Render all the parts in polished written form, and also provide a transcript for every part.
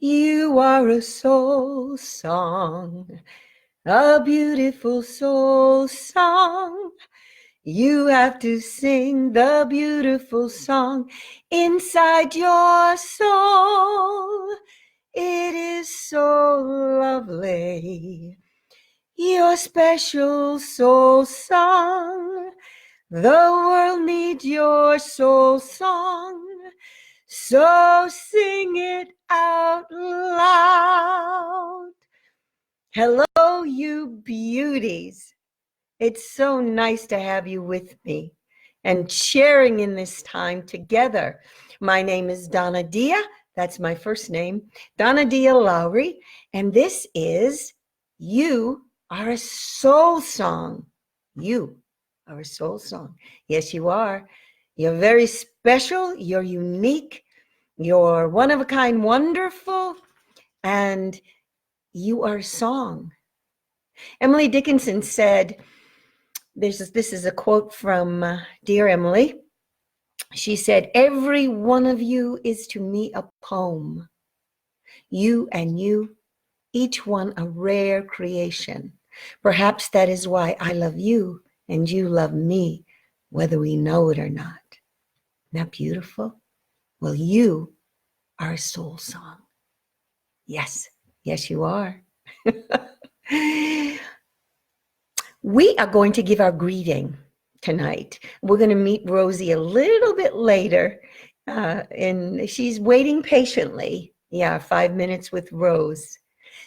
You are a soul song, a beautiful soul song. You have to sing the beautiful song inside your soul. It is so lovely, your special soul song. The world needs your soul song, so sing it out loud. Hello, you beauties. It's so nice to have you with me and sharing in this time together. My name is Donna Dia. That's my first name, Donna Dia Lowry. And this is You Are a Soul Song. You are a soul song. Yes, you are. You're very special. You're unique. You're one of a kind, wonderful. And you are a song. Emily Dickinson said, this is a quote from Dear Emily. She said, every one of you is to me a poem. You and you, each one a rare creation. Perhaps that is why I love you and you love me, whether we know it or not. Isn't that beautiful? Well, you are a soul song. Yes, yes, you are. We are going to give our greeting tonight. We're going to meet Rosie a little bit later, and she's waiting patiently. Yeah, 5 minutes with Rose.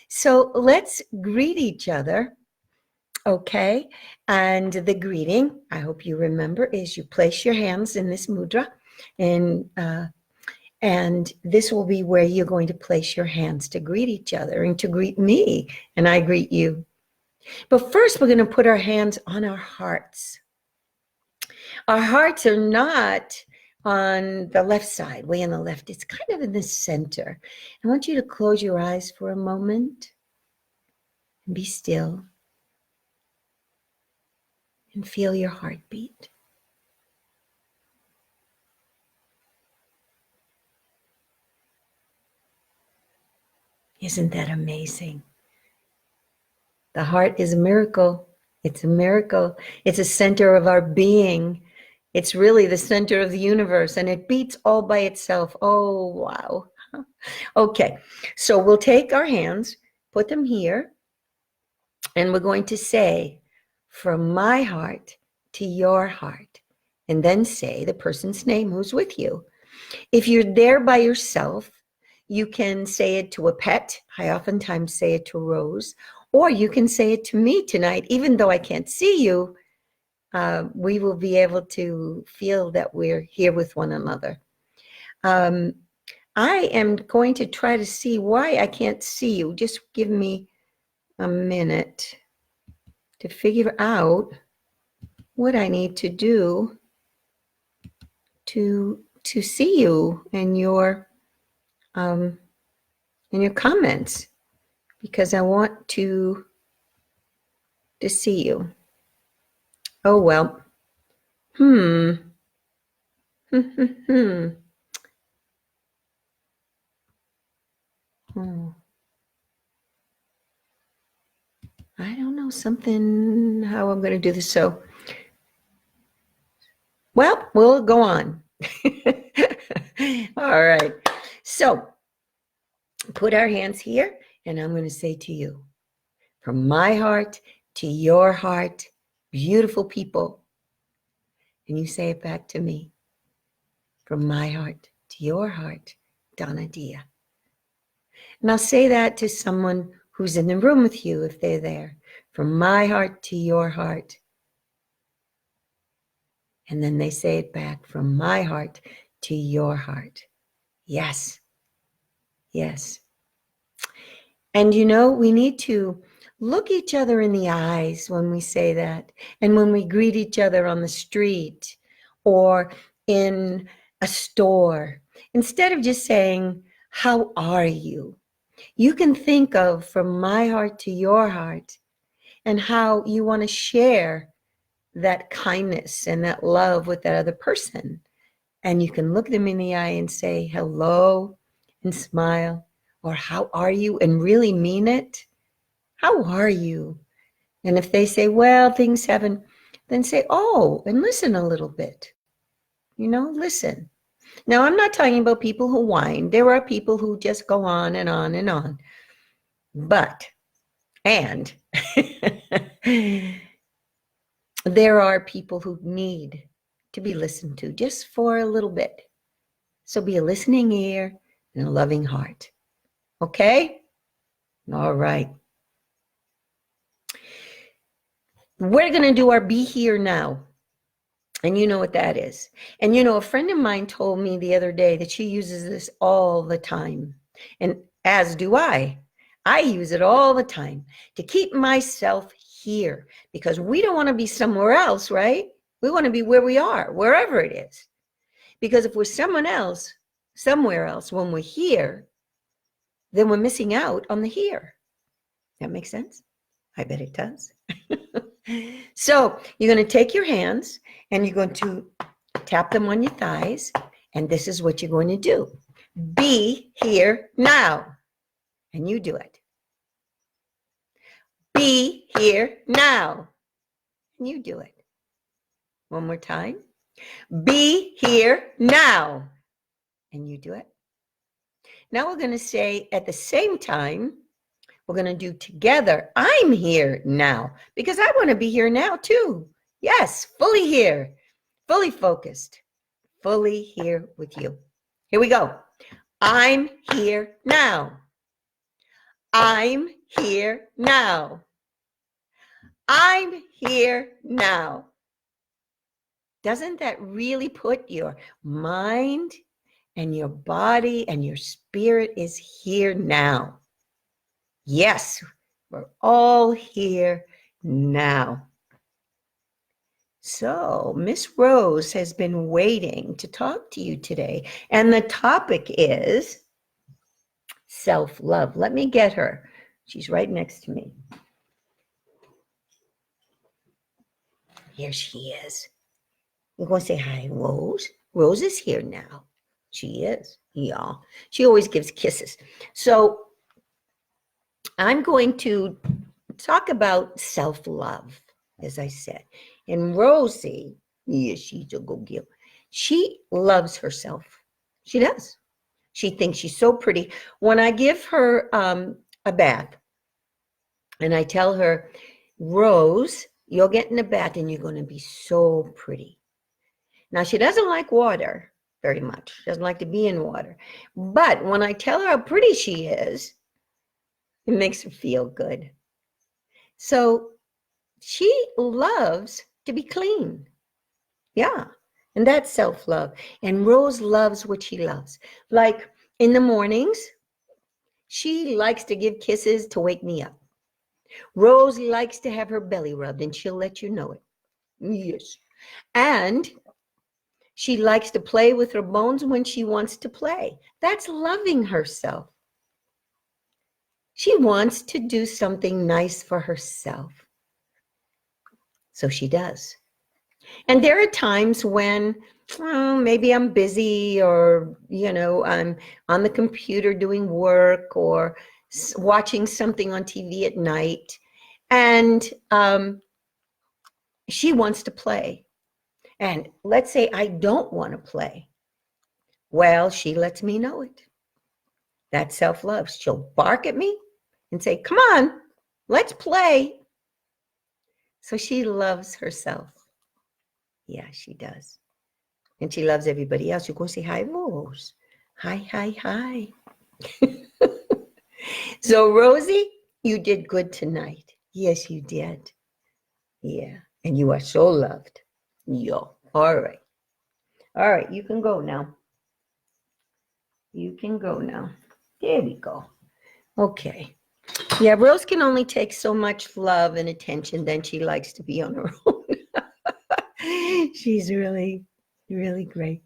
So let's greet each other, okay? And the greeting, I hope you remember, is you place your hands in this mudra, and this will be where you're going to place your hands to greet each other and to greet me, and I greet you. But first, we're going to put our hands on our hearts. Our hearts are not on the left side, way on the left. It's kind of in the center. I want you to close your eyes for a moment and be still and feel your heartbeat. Isn't that amazing? The heart is a miracle. It's a miracle. It's a center of our being. It's really the center of the universe, and it beats all by itself. Oh, wow. Okay, so we'll take our hands, put them here, and we're going to say, from my heart to your heart, and then say the person's name who's with you. If you're there by yourself, you can say it to a pet. I oftentimes say it to Rose, or you can say it to me tonight. Even though I can't see you, we will be able to feel that we're here with one another. I am going to try to see why I can't see you. Just give me a minute to figure out what I need to do to see you and your comments, because I want to see you. Oh, well. Oh, I don't know how I'm going to do this. So, well, we'll go on. All right. So, put our hands here, and I'm going to say to you, from my heart to your heart, beautiful people. And you say it back to me. From my heart to your heart, Donna Dia. And I'll say that to someone who's in the room with you if they're there. From my heart to your heart. And then they say it back, from my heart to your heart. Yes. Yes. And we need to look each other in the eyes when we say that. And when we greet each other on the street or in a store, instead of just saying, how are you? You can think of from my heart to your heart and how you want to share that kindness and that love with that other person. And you can look them in the eye and say hello and smile, or how are you, and really mean it. How are you? And if they say, well, things haven't, then say, oh, and listen a little bit. Listen. Now, I'm not talking about people who whine. There are people who just go on and on and on. And there are people who need to be listened to just for a little bit. So be a listening ear and a loving heart. Okay? All right. We're going to do our Be Here Now. And you know what that is. And a friend of mine told me the other day that she uses this all the time. And as do I. I use it all the time to keep myself here, because we don't want to be somewhere else, right? We want to be where we are, wherever it is. Because if we're somewhere else, when we're here, then we're missing out on the here. That makes sense? I bet it does. So you're going to take your hands and you're going to tap them on your thighs. And this is what you're going to do. Be here now. And you do it. Be here now. And you do it. One more time. Be here now. And you do it. Now we're going to say at the same time, we're going to do together, I'm here now, because I want to be here now too. Yes, fully here, fully focused, fully here with you. Here we go. I'm here now. I'm here now. I'm here now. Doesn't that really put your mind and your body and your spirit is here now? Yes, we're all here now. So Miss Rose has been waiting to talk to you today. And the topic is self-love. Let me get her. She's right next to me. Here she is. We're going to say hi, Rose. Rose is here now. She is, y'all. She always gives kisses. So I'm going to talk about self-love, as I said. And Rosie, yeah, she's a good girl. She loves herself. She does. She thinks she's so pretty. When I give her a bath, and I tell her, Rose, you'll get in the bath and you're going to be so pretty. Now, she doesn't like water very much. She doesn't like to be in water. But when I tell her how pretty she is, it makes her feel good. So she loves to be clean. Yeah. And that's self-love. And Rose loves what she loves. Like in the mornings, she likes to give kisses to wake me up. Rose likes to have her belly rubbed, and she'll let you know it. Yes. And she likes to play with her bones when she wants to play. That's loving herself. She wants to do something nice for herself. So she does. And there are times when maybe I'm busy, or, I'm on the computer doing work or watching something on TV at night. And she wants to play. And let's say I don't want to play. Well, she lets me know it. That's self-love. She'll bark at me and say, come on, let's play. So she loves herself. Yeah, she does. And she loves everybody else. You go say, hi, Rose. Hi, hi, hi. So, Rosie, you did good tonight. Yes, you did. Yeah. And you are so loved. Yo. All right. All right. You can go now. You can go now. There we go. Okay. Yeah, Rose can only take so much love and attention, then she likes to be on her own. She's really, really great.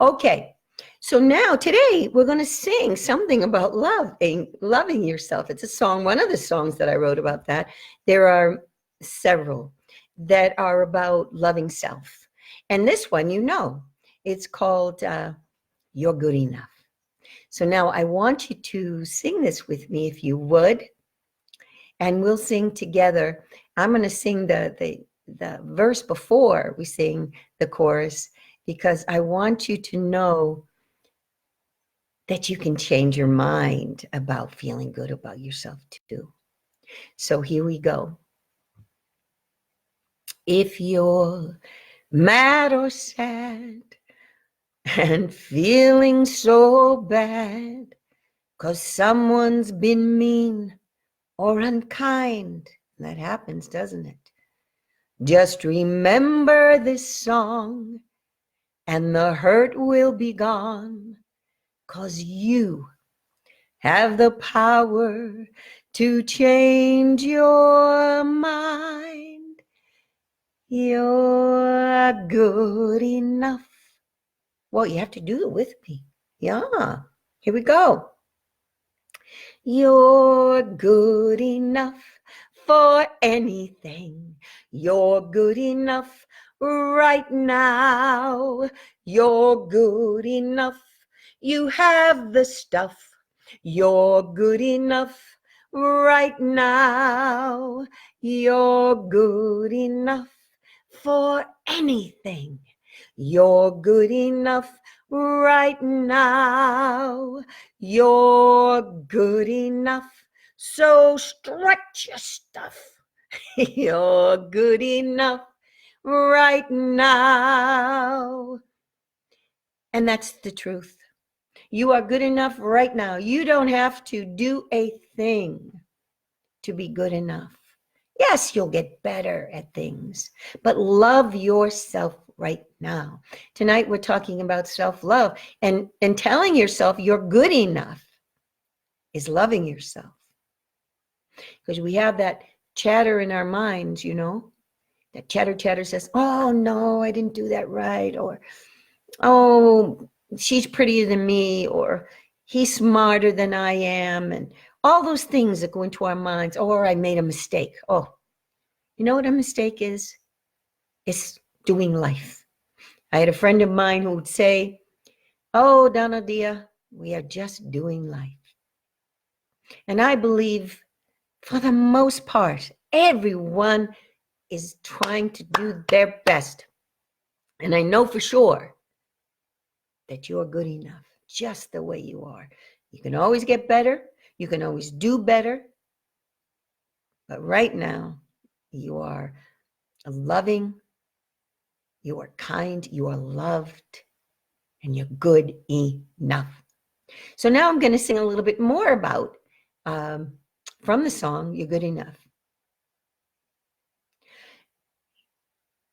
Okay. So now today we're going to sing something about loving yourself. It's a song, one of the songs that I wrote about that. There are several that are about loving self. And this one, it's called You're Good Enough. So now I want you to sing this with me if you would, and we'll sing together. I'm going to sing the verse before we sing the chorus, because I want you to know that you can change your mind about feeling good about yourself too. So here we go. If you're mad or sad and feeling so bad 'cause someone's been mean or unkind, that happens, doesn't it? Just remember this song and the hurt will be gone, 'cause you have the power to change your mind. You're good enough. Well, you have to do it with me. Yeah, here we go. You're good enough for anything. You're good enough right now. You're good enough. You have the stuff. You're good enough right now. You're good enough for anything. You're good enough right now. You're good enough. So stretch your stuff. You're good enough right now. And that's the truth. You are good enough right now. You don't have to do a thing to be good enough. Yes, you'll get better at things, but love yourself right now. Tonight, we're talking about self-love, and telling yourself you're good enough is loving yourself. Because we have that chatter in our minds, you know, that chatter says, oh, no, I didn't do that right. Or, oh, she's prettier than me, or he's smarter than I am. And all those things that go into our minds. Or I made a mistake. Oh, you know what a mistake is? It's doing life. I had a friend of mine who would say, oh, Donna Dia, we are just doing life. And I believe for the most part, everyone is trying to do their best. And I know for sure that you're good enough just the way you are. You can always get better. You can always do better. But right now, you are loving, you are kind, you are loved, and you're good enough. So now I'm going to sing a little bit more about, from the song, You're Good Enough.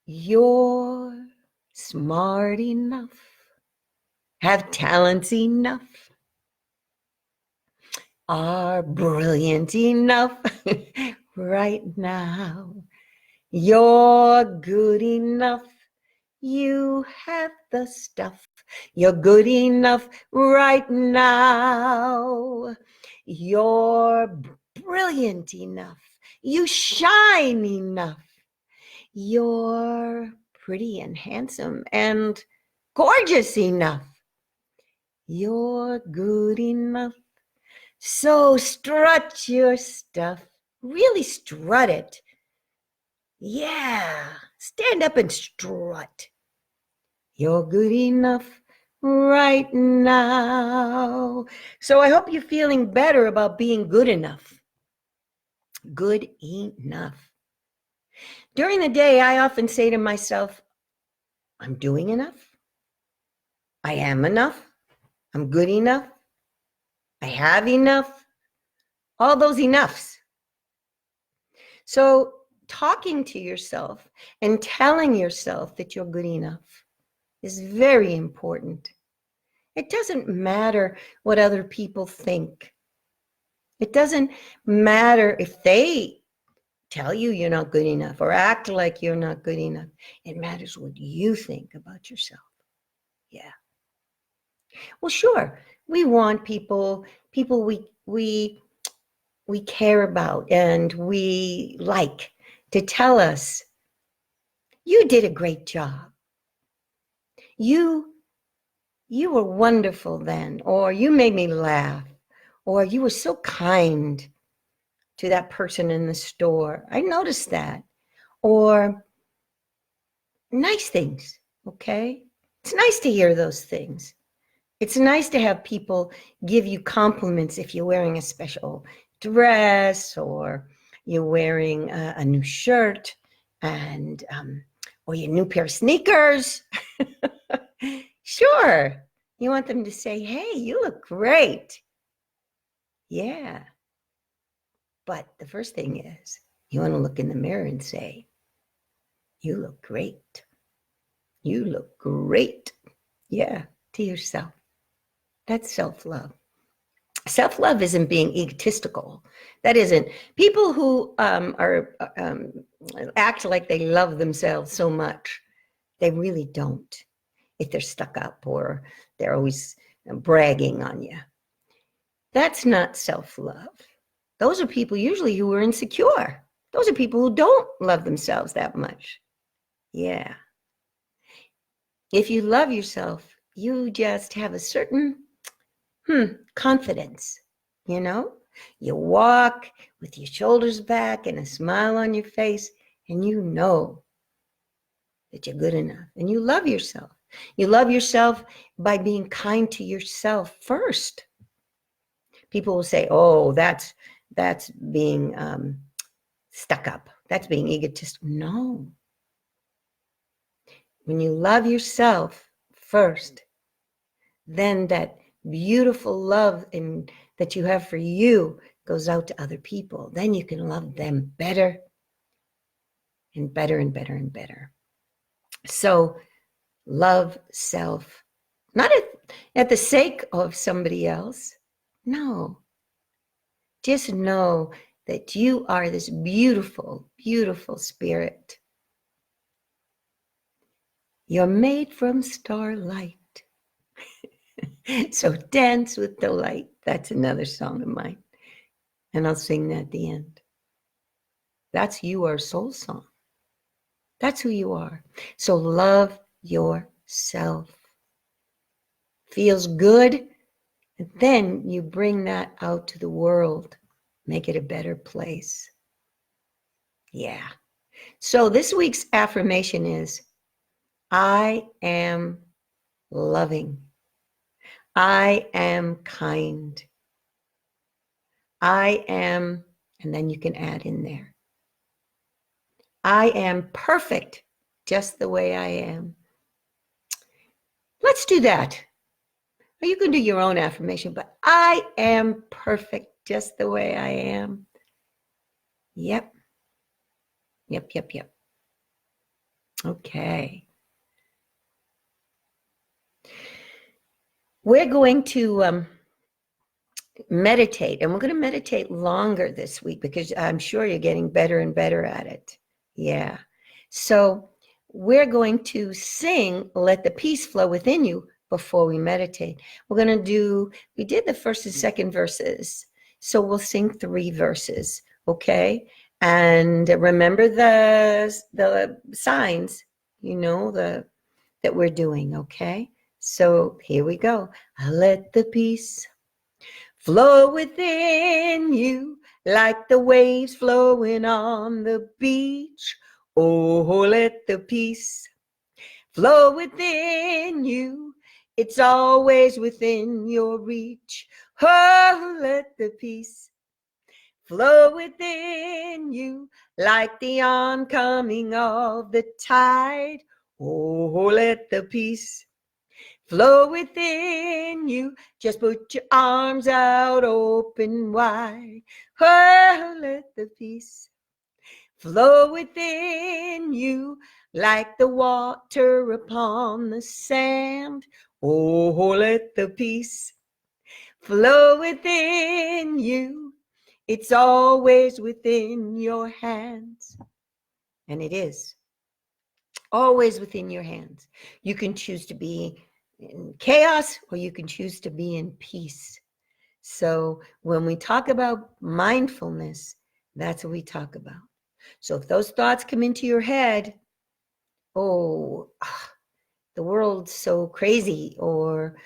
You're smart enough, have talents enough, are brilliant enough right now. You're good enough. You have the stuff. You're good enough right now. You're brilliant enough. You shine enough. You're pretty and handsome and gorgeous enough. You're good enough. So strut your stuff. Really strut it. Yeah, stand up and strut. You're good enough right now. So I hope you're feeling better about being good enough. Good enough. During the day, I often say to myself, I'm doing enough. I am enough. I'm good enough. I have enough. All those enoughs. So talking to yourself and telling yourself that you're good enough is very important. It doesn't matter what other people think. It doesn't matter if they tell you you're not good enough or act like you're not good enough. It matters what you think about yourself. Yeah. Well, sure, we want people we care about and we like to tell us, you did a great job. You you were wonderful then, or you made me laugh, or you were so kind to that person in the store. I noticed that. Or nice things, okay? It's nice to hear those things. It's nice to have people give you compliments if you're wearing a special dress or you're wearing a new shirt and or your new pair of sneakers. Sure. You want them to say, hey, you look great. Yeah. But the first thing is you want to look in the mirror and say, you look great. You look great. Yeah, to yourself. That's self-love. Self-love isn't being egotistical. That isn't. People who act like they love themselves so much, they really don't. If they're stuck up or they're always bragging on you. That's not self-love. Those are people usually who are insecure. Those are people who don't love themselves that much. Yeah. If you love yourself, you just have a certain confidence, you know? You walk with your shoulders back and a smile on your face, and you know that you're good enough. And you love yourself. You love yourself by being kind to yourself first. People will say, oh, that's being stuck up. That's being egotistical. No. When you love yourself first, then that beautiful love that you have for you goes out to other people. Then you can love them better and better and better and better. So love self, not at the sake of somebody else. No. Just know that you are this beautiful, beautiful spirit. You're made from starlight. So dance with delight. That's another song of mine. And I'll sing that at the end. That's your soul song. That's who you are. So love yourself. Feels good. And then you bring that out to the world. Make it a better place. Yeah. So this week's affirmation is, I am loving. I am kind. I am, and then you can add in there, I am perfect just the way I am. Let's do that. Or you can do your own affirmation, but I am perfect just the way I am. Yep. Yep, yep, yep. Okay. We're going to meditate, and we're going to meditate longer this week because I'm sure you're getting better and better at it. Yeah. So we're going to sing Let the Peace Flow Within You before we meditate. We did the first and second verses. So we'll sing 3 verses, okay? And remember the signs, that we're doing, okay? So here we go. Let the peace flow within you like the waves flowing on the beach. Oh, let the peace flow within you. It's always within your reach. Oh, let the peace flow within you like the oncoming of the tide. Oh, let the peace flow within you. Just put your arms out open wide. Oh, let the peace flow within you like the water upon the sand. Oh, let the peace flow within you. It's always within your hands. And it is always within your hands. You can choose to be in chaos or you can choose to be in peace. So when we talk about mindfulness, that's what we talk about. So if those thoughts come into your head, the world's so crazy, or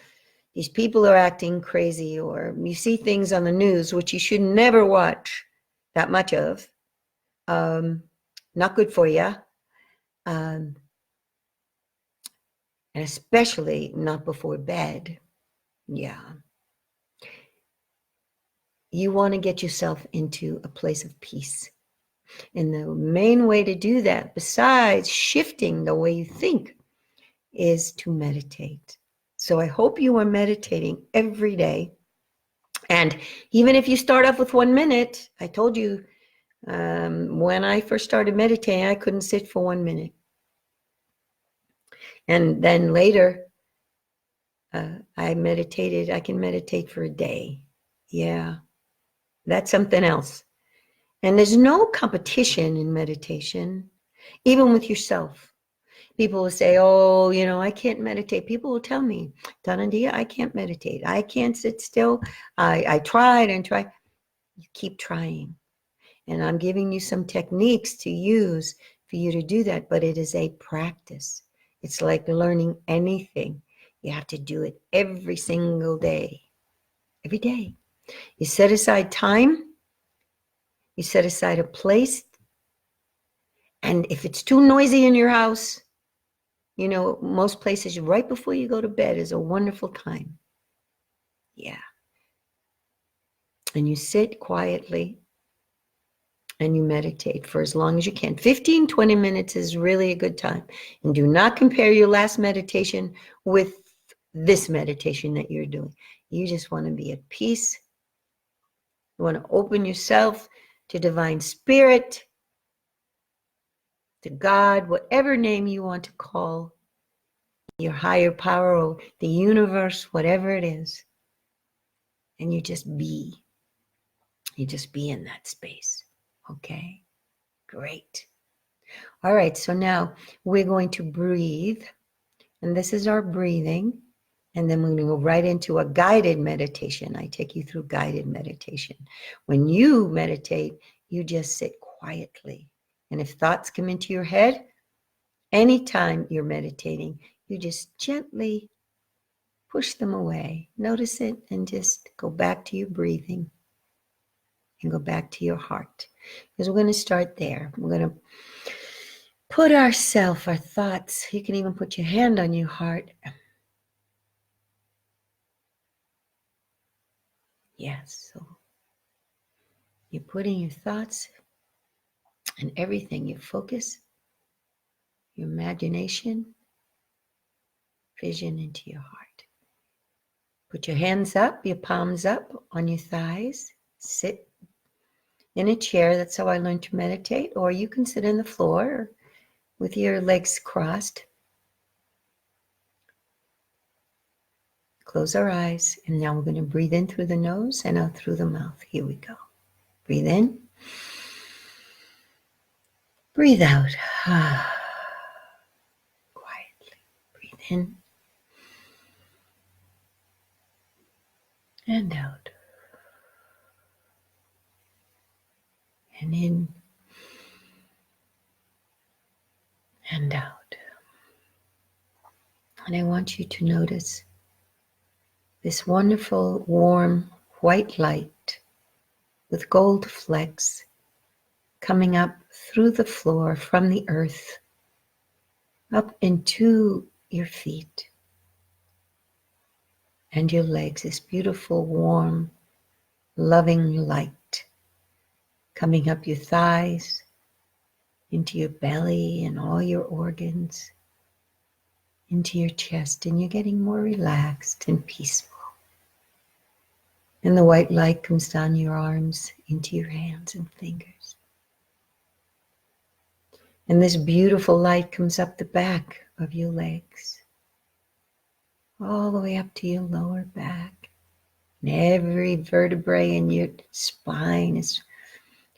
these people are acting crazy, or you see things on the news which you should never watch that much of. Not good for you. And especially not before bed. Yeah. You want to get yourself into a place of peace. And the main way to do that, besides shifting the way you think, is to meditate. So I hope you are meditating every day. And even if you start off with 1 minute, I told you when I first started meditating, I couldn't sit for 1 minute. And then later, I can meditate for a day. Yeah, that's something else. And there's no competition in meditation, even with yourself. People will say, oh, I can't meditate. People will tell me, Donna Dia, I can't meditate. I can't sit still. I tried and tried. You keep trying. And I'm giving you some techniques to use for you to do that, but it is a practice. It's like learning anything. You have to do it every single day. Every day. You set aside time. You set aside a place. And if it's too noisy in your house, most places right before you go to bed is a wonderful time. Yeah. And you sit quietly and you meditate for as long as you can. 15, 20 minutes is really a good time. And do not compare your last meditation with this meditation that you're doing. You just want to be at peace. You want to open yourself to divine spirit, to God, whatever name you want to call, your higher power or the universe, whatever it is. And you just be. You just be in that space. Okay? Great. All right, so now we're going to breathe. And this is our breathing. And then we're going to go right into a guided meditation. I take you through guided meditation. When you meditate, you just sit quietly. And if thoughts come into your head, anytime you're meditating, you just gently push them away. Notice it and just go back to your breathing and go back to your heart. Because we're going to start there. We're going to put our thoughts, you can even put your hand on your heart. Yes, so you're putting your thoughts and everything, your focus, your imagination, vision into your heart. Put your hands up, your palms up on your thighs. Sit in a chair. That's how I learned to meditate. Or you can sit on the floor with your legs crossed. Close our eyes. And now we're going to breathe in through the nose and out through the mouth. Here we go. Breathe in. Breathe out. Quietly. Breathe in. And out. And in. And out. And I want you to notice this wonderful, warm, white light with gold flecks coming up through the floor from the earth up into your feet and your legs. This beautiful, warm, loving light coming up your thighs, into your belly and all your organs, into your chest, and you're getting more relaxed and peaceful. And the white light comes down your arms into your hands and fingers. And this beautiful light comes up the back of your legs, all the way up to your lower back. And every vertebrae in your spine is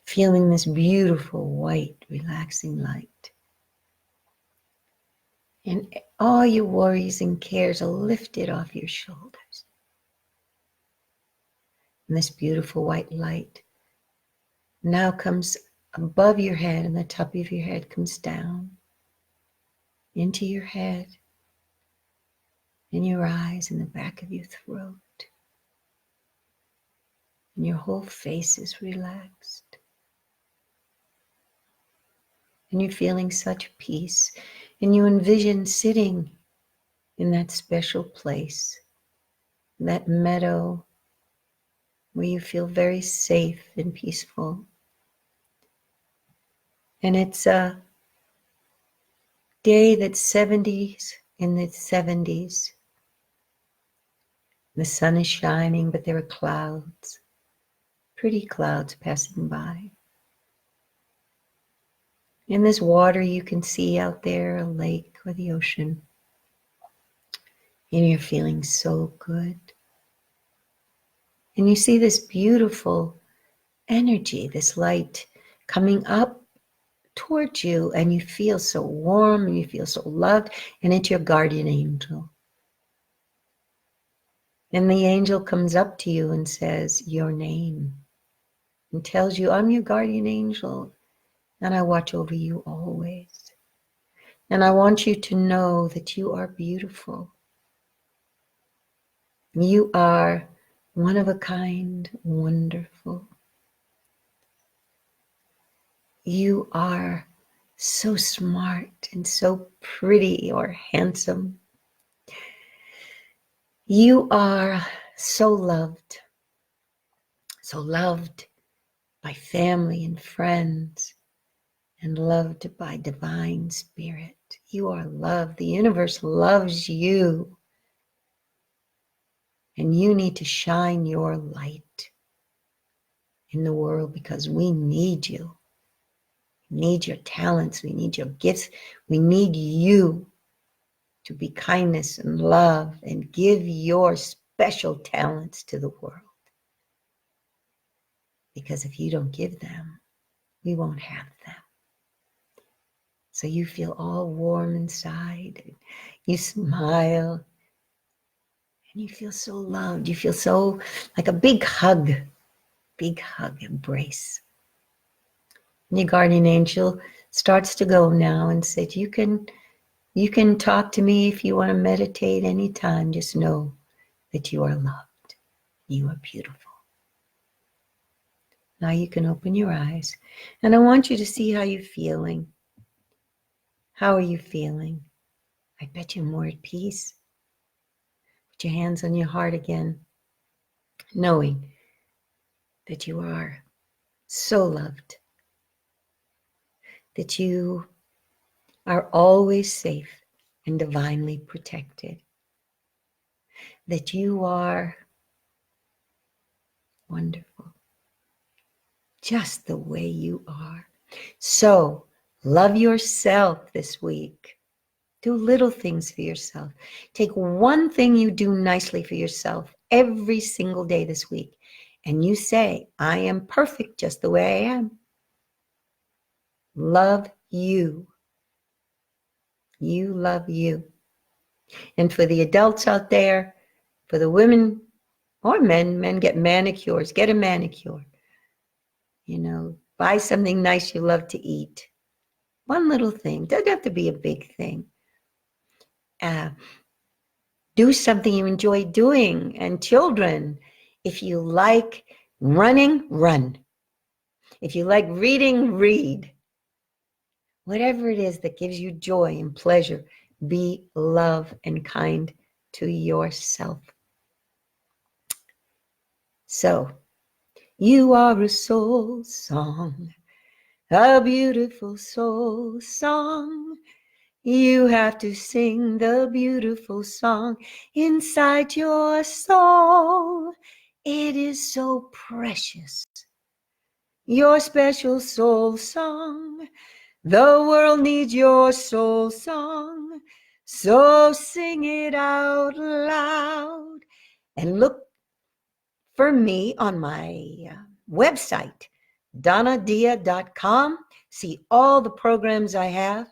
feeling this beautiful, white, relaxing light. And all your worries and cares are lifted off your shoulders. And this beautiful white light now comes above your head, and the top of your head comes down into your head, in your eyes, in the back of your throat. And your whole face is relaxed. And you're feeling such peace. And you envision sitting in that special place, that meadow where you feel very safe and peaceful. And it's a day that's 70s in the 70s. The sun is shining, but there are clouds, pretty clouds passing by. In this water you can see out there, a lake or the ocean. And you're feeling so good. And you see this beautiful energy, this light coming up towards you, and you feel so warm and you feel so loved, and it's your guardian angel. And the angel comes up to you and says your name and tells you, I'm your guardian angel and I watch over you always. And I want you to know that you are beautiful. You are one of a kind, wonderful. You are so smart and so pretty or handsome. You are so loved by family and friends, and loved by divine spirit. You are loved. The universe loves you. And you need to shine your light in the world because we need you. We need your talents. We need your gifts. We need you to be kindness and love and give your special talents to the world. Because if you don't give them, we won't have them. So you feel all warm inside. And you smile. And you feel so loved. You feel so like a big hug, embrace. And your guardian angel starts to go now and said, you can talk to me if you want to meditate anytime. Just know that you are loved. You are beautiful. Now you can open your eyes. And I want you to see how you're feeling. How are you feeling? I bet you're more at peace. Put your hands on your heart again, knowing that you are so loved, that you are always safe and divinely protected, that you are wonderful, just the way you are. So love yourself this week. Do little things for yourself. Take one thing you do nicely for yourself every single day this week, and you say, I am perfect just the way I am. Love you. You love you. And for the adults out there, for the women or men get manicures, get a manicure. You know, buy something nice you love to eat. One little thing, doesn't have to be a big thing. Do something you enjoy doing. And children, if you like running, run. If you like reading, read. Whatever it is that gives you joy and pleasure, be love and kind to yourself. So, you are a soul song, a beautiful soul song. You have to sing the beautiful song inside your soul. It is so precious. Your special soul song. The world needs your soul song. So sing it out loud. And look for me on my website, donnadia.com. See all the programs I have.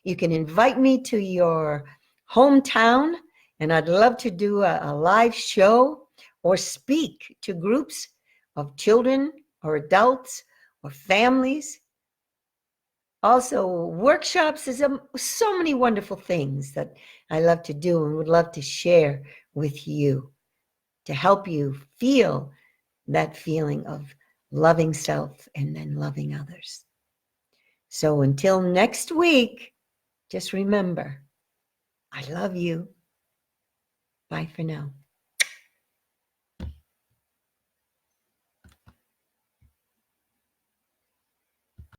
You can invite me to your hometown, and I'd love to do a live show or speak to groups of children or adults or families Also, workshops is so many wonderful things that I love to do and would love to share with you to help you feel that feeling of loving self and then loving others. So until next week, just remember, I love you. Bye for now.